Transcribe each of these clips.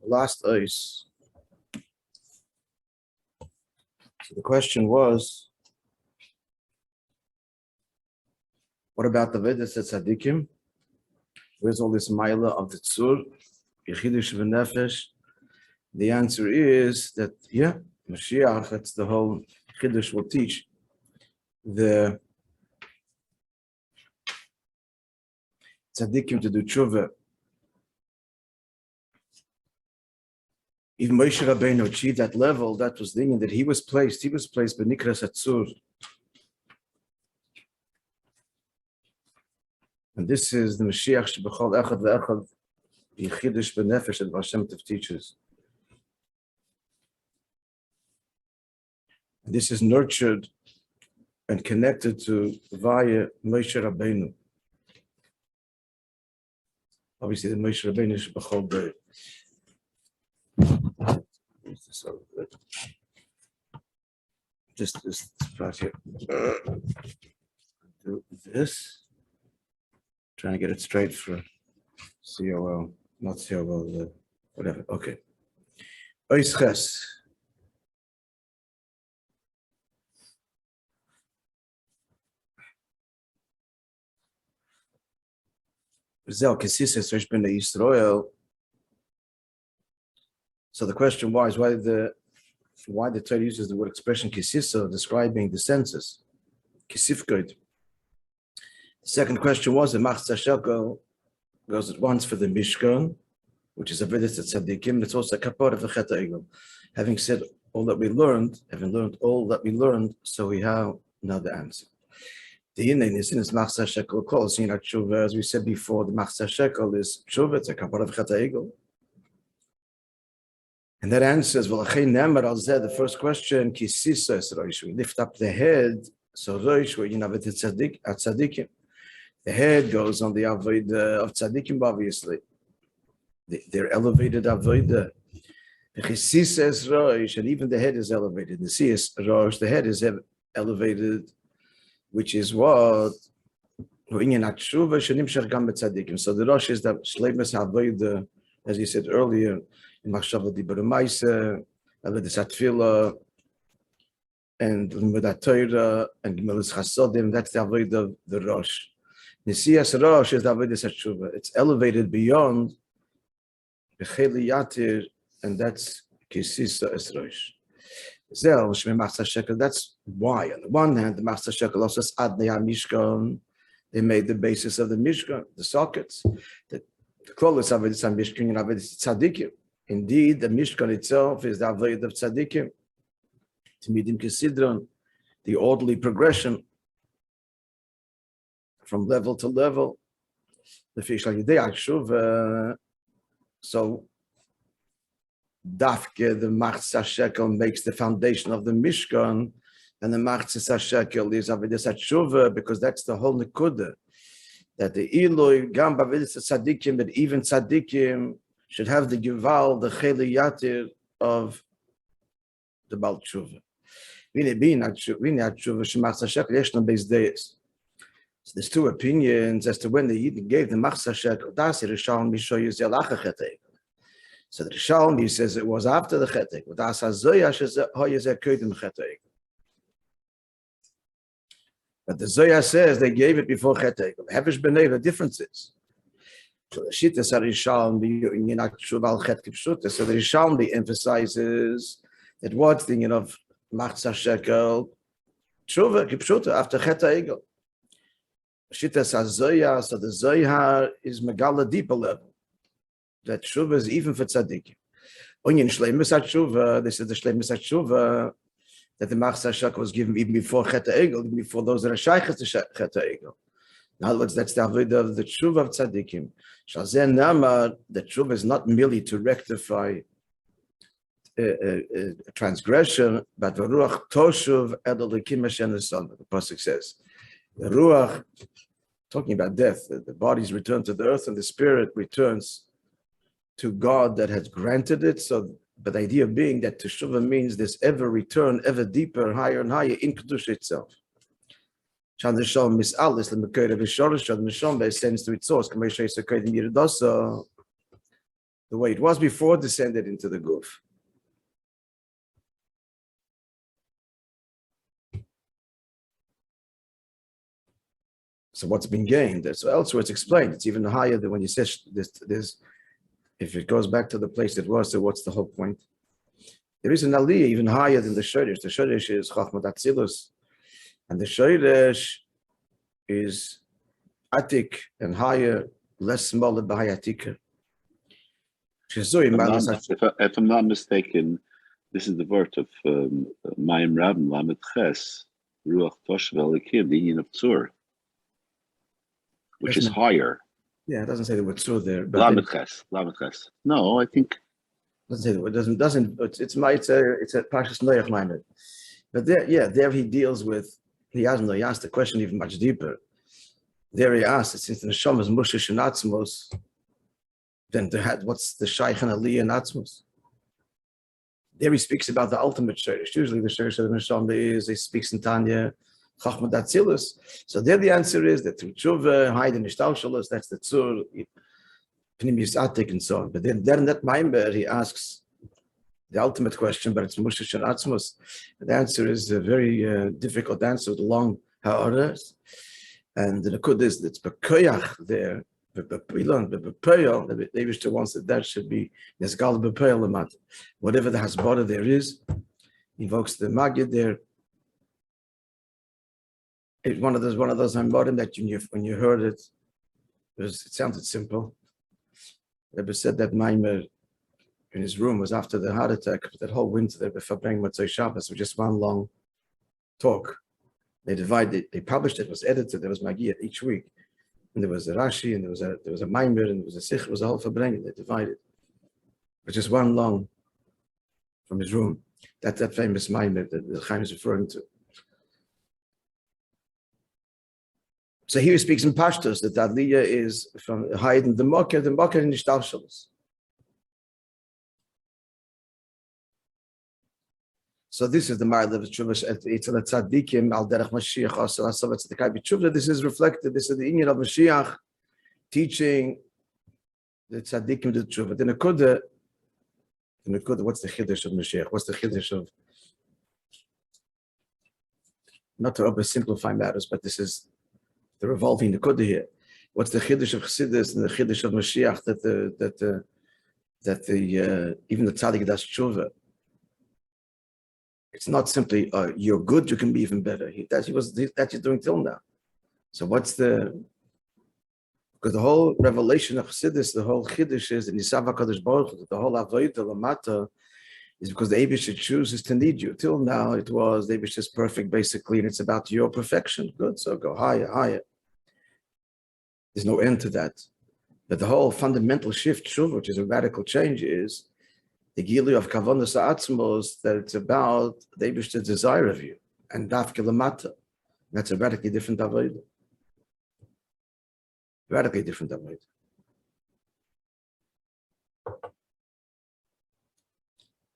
last ice. So the question was, what about the Vedas at Tzadikim? Where's all this Maila of the Tzur, Yechidush v'Nefesh? The answer is that, yeah, Mashiach, that's the whole Chidush will teach. The Tzadikim to do tshuva. If Moishe Rabbeinu achieved that level, that was the thing that he was placed by Nikras Atzur. And this is the Mashiach Shebechol Echad Ve'echad Yechidush B'Nefesh that Hashem teaches. And this is nurtured and connected to via Moishe Rabbeinu. Obviously, the Moishe Rabbeinu is Shebechol Day. Just this part here. Do this. Trying to get it straight for COL, not COL, whatever. Okay. Oisches. Zel Kesisa Sreshbin Israel. So the question was why the Torah uses the word expression Kesisa describing the senses. Kesifkoid. The second question was the Machzah goes at once for the Mishkan, which is a Vedas at Tzadikim. It's also a kapor of the Chet HaEgel. Having said all that we learned, so we have now the answer. The Yinain is in his Machzah Shekel calls, Tshuva, as we said before, the Machzah Shekel is Tshuva, it's a kapor of Chet HaEgel. And that answers, well, the first question, Ki Sisa is Roish. We lift up the head, so Roish, where you have it at Tzadikim. The head goes on the Avodah of Tzadikim, obviously. They're elevated Avodah. The Sisa is Roish, and even the head is elevated. The Sisa is Roish, the head is elevated, which is what? So the Rosh is the Shleimus Avodah, as you said earlier, in Machshava Dibur Maisa, Avodas Atfila, and Limudat Torah, and Gemilas Chasodim. That's the Avodah of the Rosh. Nesias Rosh is the Avodas Tshuva. It's elevated beyond Becheli Yatir, and that's Kisisa Es Rosh. Zel Shmei Machzah Shekel. That's why. On the one hand, the Machzah Shekel also says Adnei HaMishkan. They made the basis of the Mishkan, the sockets. The Klolos Avodas HaMishkan and Avodas Tzadikim. Indeed, the Mishkan itself is the Avodah of Tzadikim. Timidim Kesidron, the orderly progression from level to level. The Fishal Yidei Akshuv. So, Dafke, the Machzah Shekel makes the foundation of the Mishkan, and the Machzah Shekel is Avodas Tshuva, because that's the whole Nekuda. That the Eloi, Gam Avodas Tzadikim, but even Tzadikim should have the Gival, the Cheli Yatir of the Baal Tshuva. So there's two opinions as to when the Yidden gave the Machzah Shekel. So the Rishalmi says it was after the Chet HaEgel. But the Zoya says they gave it before Chet HaEgel. Hevesh B'nei, the difference is. So the Shittas HaRishalmi So the Rishalmi emphasizes that what's the union of Machzah Shekel, Tshuva, Kipshuta, after Chet HaEgel. Shittas HaZoya, so the Zohar is Megala deeper level. That Tshuva is even for Tzadikim. Onyin Shleimus HaTshuva, this is the Shleimus HaTshuva, that the Machzah Shekel was given even before Chet HaEgel, even before those that are Shaychas to Chet HaEgel. In other words, that's the Avodah of the Tshuva of Tzadikim. Shazen Namar, the Tshuva is not merely to rectify a transgression, but the Ruach Toshuv Edolekim Hashem Nesan, the Pasuk says. The Ruach, talking about death, the bodies return to the earth and the spirit returns to God that has granted it. So, but the idea being that Teshuvah means this ever return, ever deeper, higher and higher in Kedusha itself. Shandishon misalis the Mekoyed of Shorish, and Mishon by sends to its source. the way it was before, descended into the guf. So what's been gained? So elsewhere it's explained. It's even higher than when you say this. If it goes back to the place it was, so what's the whole point? There is an aliyah even higher than the shoresh. The shoresh is chachmat atzilus, and the shoresh is atik and higher, less smaller b'hayatika. If I'm not mistaken, this is the word of Mayim Rabin Lamed Ches Ruach Toshav Elikim, the Yin of Tzur, which is higher. Yeah, it doesn't say the word tzur there. Lamed Ches. No, I think doesn't say the word. Doesn't. It's a Parshas Noach Maimed. But there he deals with. He asked the question even much deeper. There he asked, since the neshama is Moishe and Atzmos, then what's the shaykh and aliyah and Atzmos? There he speaks about the ultimate shirish. Usually the shirish of the neshama is he speaks in Tanya. Chachmat Atzilus. So there the answer is that through tshuva, hide and ishtalshalus, that's the tzur, pnimius atik and so on. But then in that maimer, he asks the ultimate question, but it's Moishe and Atzmos. The answer is a very difficult answer with long ha'aras. And the Nakud is that it's bekoyach there, the Eibishter wants that should be nesgal bepoyal lemat. Whatever the hasbara there is, invokes the magid there. It's one of those Hamodim that when you heard it, it sounded simple. Rabbi said that Maimer in his room was after the heart attack, that whole winter there before bringing Motzei Shabbos was just one long talk. They published it, it was edited, there was Magia each week. And there was a Rashi, and there was a Maimer, and there was a Sich, it was a whole Fabrengen, they divided. It was just one long from his room. That famous Maimer that the Chaim is referring to. So here he speaks in Pashtus that the Aliyah is from hiding the Mokker in the Shtalshalos. So this is the Ma'al of Tshuva Eitzel Tzadikim Al Derech Mashiach Asal Asav Tzadikai B'Tshuva. This is reflected. This is the Inyan of Mashiach teaching the Tzadikim to Tshuva. The Nekuda, what's the Chiddush of Mashiach? What's the Chiddush of? Not to oversimplify matters, but this is the revolving Nekuda here. What's the Chiddush of Chassidus and the Chiddush of Mashiach that even the Tzadik does Tshuva? It's not simply you're good, you can be even better. That's he's doing till now. So because the whole revelation of Chassidus, the whole Chiddush is in Yisav HaKadosh Baruch Hu, the whole Avodah Lamata is because the Eibishter chooses to need you. Till now it was the Eibishter is perfect basically, and it's about your perfection. Good, so go higher. There's no end to that. But the whole fundamental shift, which is a radical change, is the Gili of Kavonas Atzmos, that it's about the Eibishter's desire of you, and Dafke Lamata. That's a radically different Avodah. Radically different Avodah.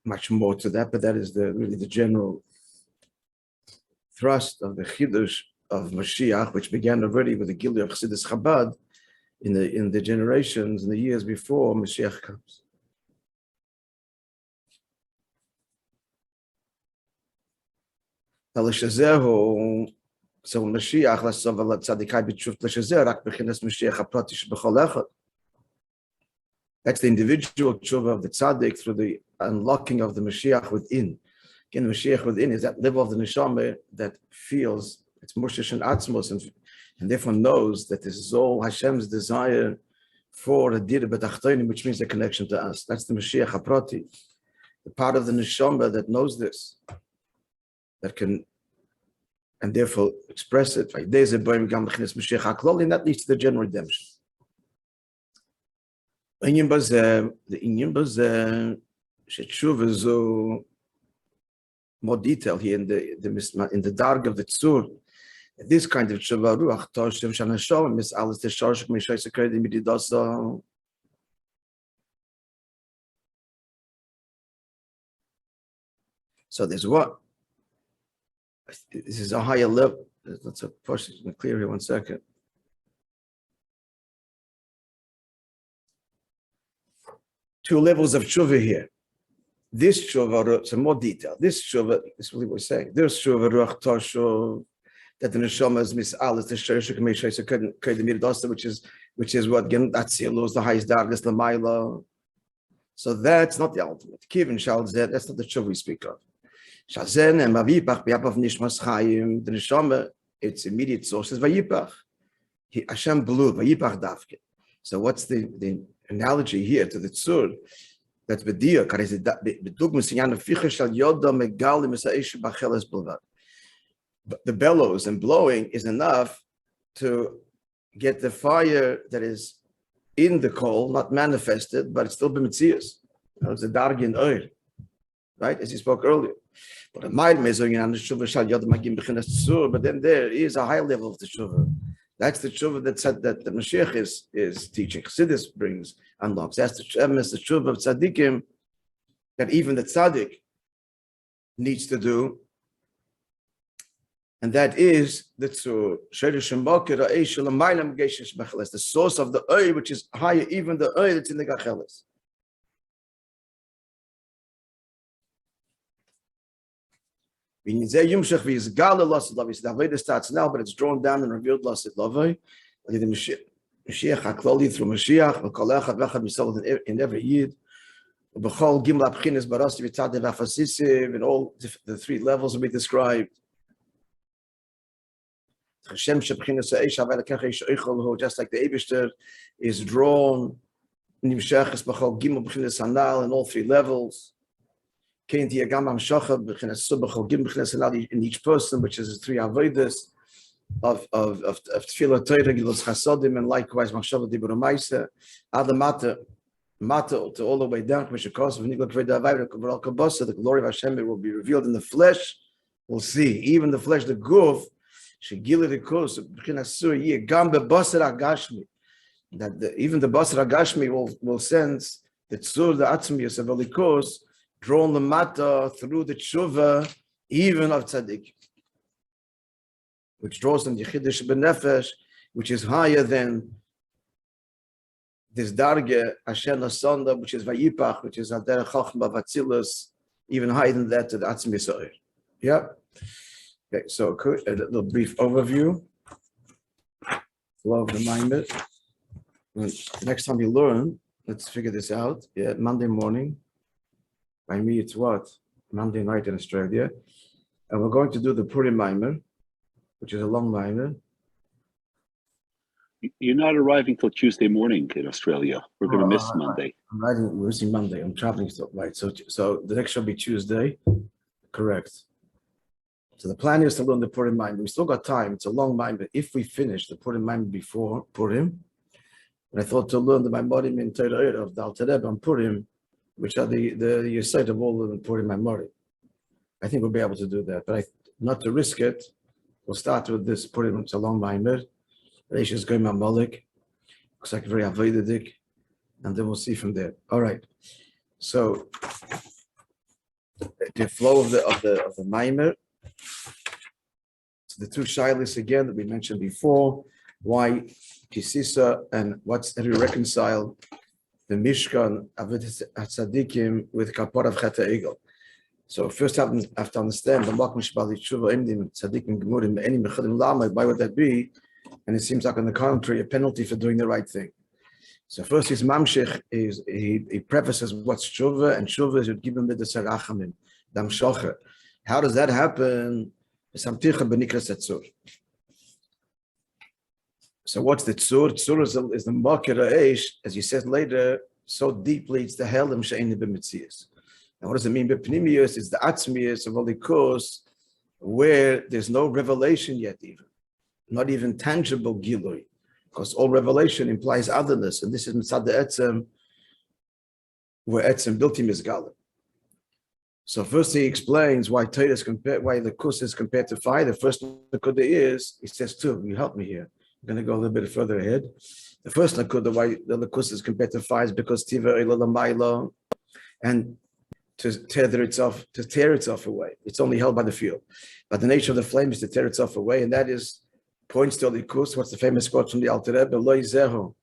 Much more to that, but that is really the general thrust of the Chiddush of Mashiach, which began already with the Gili of Chassidus Chabad in the generations, in the years before Mashiach comes. So Mashiach Tzadikai B'Tshuv L'Shazer Rak B'Chinas Mashiach HaPrati Sheb'chol Echad. That's the individual tshuva of the tzaddik through the unlocking of the Mashiach within. Again, the Mashiach within is that level of the neshama that feels it's Moishe and Atzmos and therefore knows that this is all Hashem's desire for a dir b'tachtonim, which means the connection to us. That's the Mashiach HaPrati, the part of the neshama that knows this, that can, and therefore express it. And that leads to the general redemption. The inyan bazeh shetshuva zo more detail here in the dark of the tzur. This kind of tshuva ruach toshem shanashom mis alas tesharshik mishay sekredi mididasa. So there's what. This is a higher level. Let's push it clear here 1 second. two levels of tshuva here. This tshuva, some more detail. This tshuva, this is what we're saying. There's tshuva ruach toshuv, that the neshama is mis'alis, the sherish k'meishay kedemir, which is what Atzilus is the highest darkness, the Maila. So that's not the ultimate. Kivin shal zeh, that's not the tshuva we speak of. Shazen and mavipach bi'apav nishmas chayim, the neshama, its immediate source is vayipach. Hashem blew vayipach davke. So what's the analogy here to the tzur? That's bedia. The bellows and blowing is enough to get the fire that is in the coal, not manifested, but it's still b'mitzias. It's a dargin oil, right? As you spoke earlier. But but then there is a high level of the tshuva. That's the tshuva that said that the Mashiach is teaching. Chassidus brings unlocks. That's the tshuva of tzaddikim that even the tzaddik needs to do, and that is the tzur. The source of the oil, which is higher, even the oil that's in the gacheles. The Avodah starts now, but it's drawn down and revealed Lasid Lavai. The Mashiach HaKlali through Mashiach, in every Yid. And all the three levels will be described. Just like the Eibishter is drawn in all three levels. In each person, which is the three avodas of tefillah, Torah, Gilos Chasodim, and likewise Machshava Dibur Maisa, Adam Mata to all the way down. The glory of Hashem will be revealed in the flesh. We'll see, even the flesh, the guf, that even the basar agashmi will sense the tzur, the atzmius of Elikos, drawn the mata through the tshuva, even of tzaddik, which draws them yichidish benefesh, which is higher than this darge asher nasanda, which is vayipach, which is ader chachma vatzilus, even higher than that to the atzmi soir. Yeah. Okay. So a little brief overview. Flow of the mind. Next time you learn, let's figure this out. Yeah, Monday morning. By me, it's what? Monday night in Australia. And we're going to do the Purim Maimer, which is a long Maimer. You're not arriving till Tuesday morning in Australia. We're going to miss Monday. We're missing Monday. I'm traveling still, right? So the next will be Tuesday. Correct. So the plan is to learn the Purim Maimer. We still got time. It's a long Maimer. If we finish the Purim Maimer before Purim, and I thought to learn the Maimorim in Torah of Dal Tereb and Purim, which are the Yesod of all the Purim Maimorim. I think we'll be able to do that, but not to risk it, we'll start with this Purim. It's a long Maimer. Reish is going Malik. Looks like very avodadik, and then we'll see from there. All right. So the flow of the Maimer. So the two shilas again that we mentioned before. Why Sisa and what's how do we reconcile the Mishkan Avodas Tzadikim with Kapor of Chata Egel? So first have to understand the Mak Mishbali Tshuva Imdim Tzadikim Gemurim Any Mechadim Lama. Why would that be? And it seems like on the contrary a penalty for doing the right thing. So first his Mamshech is he prefaces what's Tshuva, and Tshuva is would give him the Sarachamim Dam Shocher. How does that happen? Samticha Benikras Tzur. So what's the tzur? Tzur is the makir ha'esh, as you said later, so deeply it's the helim she'ein b'mitzias. And what does it mean? B'pnimius, it's the atzmius of Elikos, where there's no revelation yet, even not even tangible gilui, because all revelation implies otherness, and this is mitzad the etzem, where etzem bilti mizgalim. So first he explains why Torah is compared, why the kus is compared to fire. The first nakuda is, he says too, you help me here. I'm going to go a little bit further ahead. The first nakuda why the lakus is compared to fire is because tiva ilalamayla, and to tear itself away. It's only held by the fuel. But the nature of the flame is to tear itself away, and that is points to likus. What's the famous quote from the Alter Rebbe? Lo yizehu.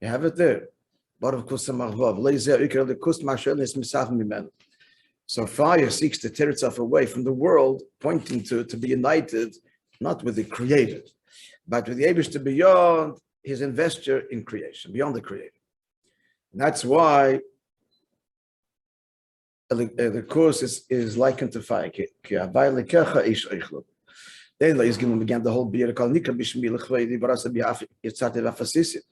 You have it there. So fire seeks to tear itself away from the world, pointing to be united, not with the creator, but with the Eibishter beyond his investure in creation, beyond the creator. And that's why the course is likened to fire. Began the whole beer called Nika Bishmi Lechvedi Barasa Biafasisi.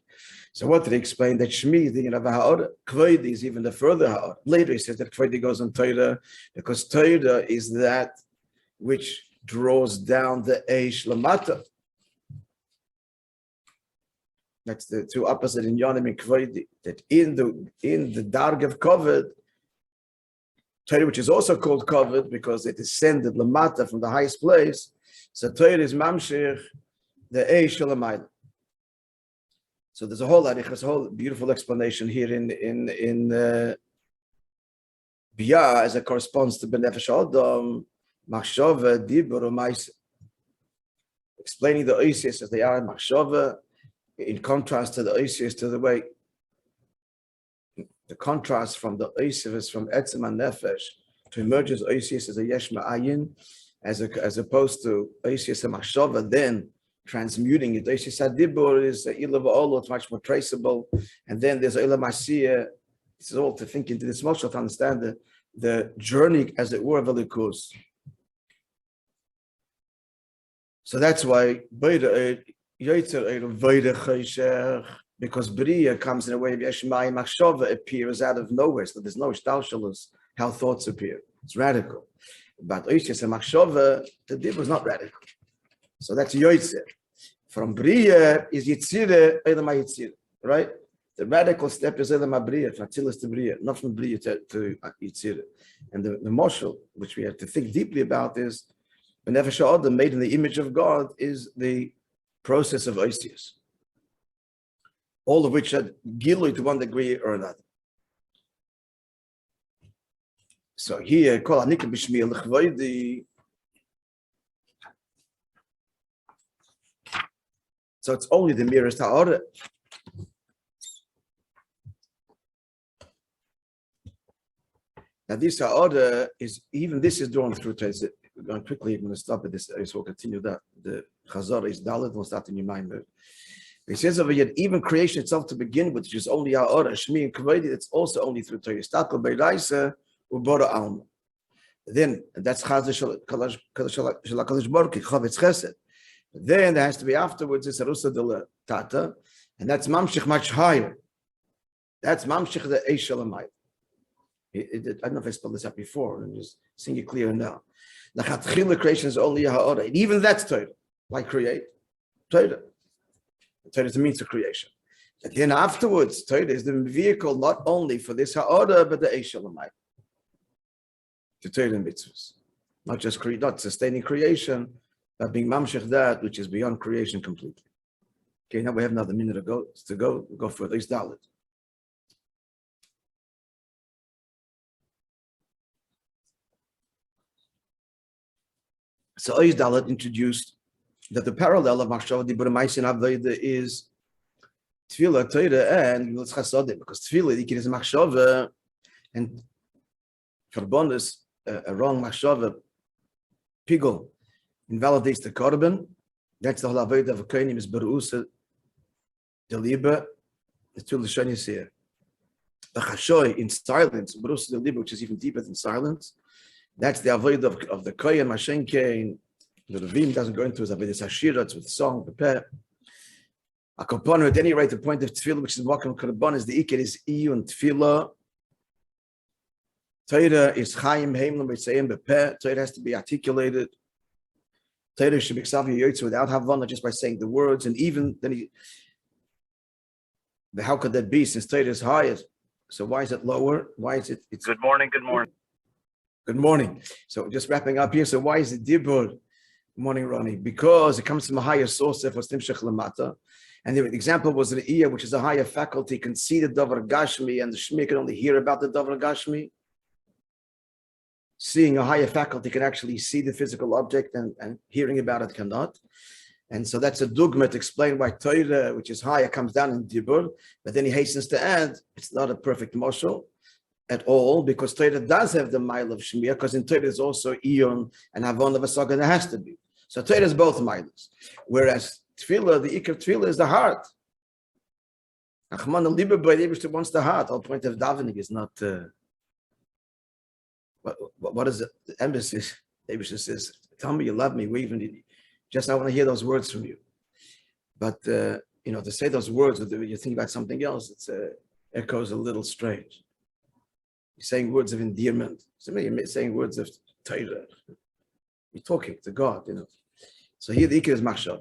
So what did he explain? That Shmi, the Ha'or, Kvedi is even the further Ha'or. Later he says that Kvedi goes on Torah, because Torah is that which draws down the Eish Lamata. That's the two opposite in Yonim and Kvedi. That in the Darg of Kovid, Torah, which is also called Kovid because it descended Lamata from the highest place. So Torah is Mamshich, the Eish Lamayla. So there's a whole beautiful explanation here in Biyah as it corresponds to Benefesh Adam, Machshava, Dibur, Maisa. Explaining the Oisius as they are in Machshava, in contrast to the Oisius, to the way the contrast from the Oisius from Etzem and Nefesh to emerge as Oisius as a Yesh Ma'ayin, as opposed to Oisius and Machshava, then transmuting it. Oisius Adibur is Ilav Olo, it's much more traceable. And then there's Ilam Asiyah. This is all to think into this most to understand the journey, as it were, of the course. So that's why because Bria comes in a way of Yeshmai Machshava appears out of nowhere. So there's no shtalshalus how thoughts appear. It's radical. But Oisius and Machshava, the Dibur is not radical. So that's Yoitzer. From Bria is Yitzire, Elam HaYitzire, right? The radical step is Elam HaBria, from Atzilas to Bria, not from Bria to Yitzire. And the moshel, which we have to think deeply about, is Benefesh Adam, made in the image of God, is the process of Oisius. All of which are gilui to one degree or another. So here, Kol Anika B'Shmi L'Chvoidi. So it's only the merest ha'orah. Now this ha'orah is, even this is drawn through Torah. Going quickly, I'm going to stop at this. I will continue that. The Chazar is Dalit, we'll start in your mind. He says over here, even creation itself to begin with, which is only ha'orah, Shmi and Kvedi, it's also only through Torah. Stakel Beiraisa, Ubora Alma. Then that's Chazar Shalakalish Borki, Chavetz Chesed. Then there has to be afterwards this Arusa de Tata, and that's Mamshich much higher. That's Mamshich the Eish Shalamite. I don't know if I spelled this out before, I'm just seeing it clear now. The Chatchila creation is only a Ha'orah, and even that's Torah. Why create? Torah. Torah is the means of creation. But then afterwards, Torah is the vehicle not only for this Ha'orah, but the Eish Shalamite. The Torah and mitzvahs. Not just not sustaining creation, but being mamshech that which is beyond creation completely. Okay, now we have another minute to go further. It's Dalit. So Ois Dalit introduced that the parallel of Machshava Dibur Ma'asin Aveda is Tefillah, Torah, and Gemilas Chasodim, because Tefillah is Machshava, and for bonus, a wrong Machshava, Pigul, invalidates the korban. That's the whole avodah of a kohenim is berusa deliba. The two lashonis here. The chashoy in silence, berusa deliba, which is even deeper than silence. That's the avodah of the kohen mashenkein. The Ravim doesn't go into his avodah hashira. It's with song, the peh. A komponer, at any rate, the point of tefillah, which is makam korban, is the ikir is iyun tefillah. Torah is chayim heimlim b'tzayim b'peh. Torah has to be articulated. Torah should be examined without havana, just by saying the words, and even then how could that be since Torah is highest? So why is it lower? Why is it? It's good morning. Good morning. Good morning. So just wrapping up here. So why is it dibur? Good morning, Ronnie. Because it comes from a higher source. For stimshach lamata, and the example was the ear, which is a higher faculty, can see the davar gashmi, and the shmi can only hear about the davar gashmi. Seeing a higher faculty can actually see the physical object, and hearing about it cannot. And so that's a dogma to explain why Torah, which is higher, comes down in Dibur, but then he hastens to add, it's not a perfect moshel at all, because Torah does have the mile of Shemiah, because in Torah is also Eon and Havon of Asaga, there has to be. So Torah is both miles. Whereas Tefillah, the Ikar Tefillah is the heart. Achman al-Liber by the wants the heart. The whole point of davening is not, what is it? The emphasis, Abishah says, tell me you love me, we even just I want to hear those words from you. But to say those words, when you think about something else, it echoes a little strange. You're saying words of endearment. You're saying words of Torah. You're talking to God, So here the Ikar is machshav.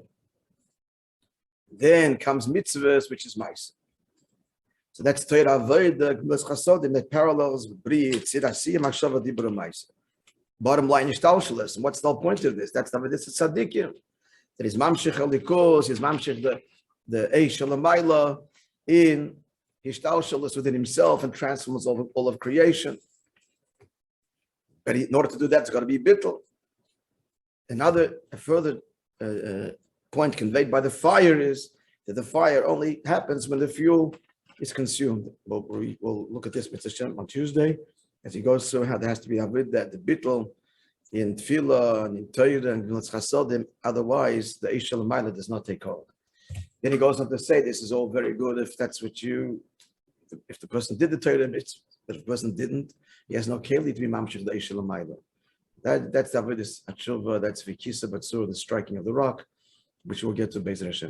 Then comes mitzvahs, which is ma'aseh. So that's Torah avodah, gemilas chasodim, that parallels bri, tzir asiyah, machshava, dibur, ma'aseh. Bottom line is talshalis. And what's the whole point of this? That's the tzaddikim. That is mamshich alikos, is mamshich the eish alamayla in his talshalis within himself and transforms all of creation. But in order to do that, it's got to be bittul. A further point conveyed by the fire is that the fire only happens when the fuel is consumed. We'll look at this Mitzvah on Tuesday as he goes through how there has to be avid that the bittul in tefillah and in Torah and gemilas chasodim. Otherwise, the eish alamayla does not take hold. Then he goes on to say, this is all very good if that's what if the person did the Torah, but if the person didn't, he has no keli to be mamshich the eish alamayla. That's the avidus atshuva. That's vikisa batsur, the striking of the rock, which we'll get to Be'ez Hashem.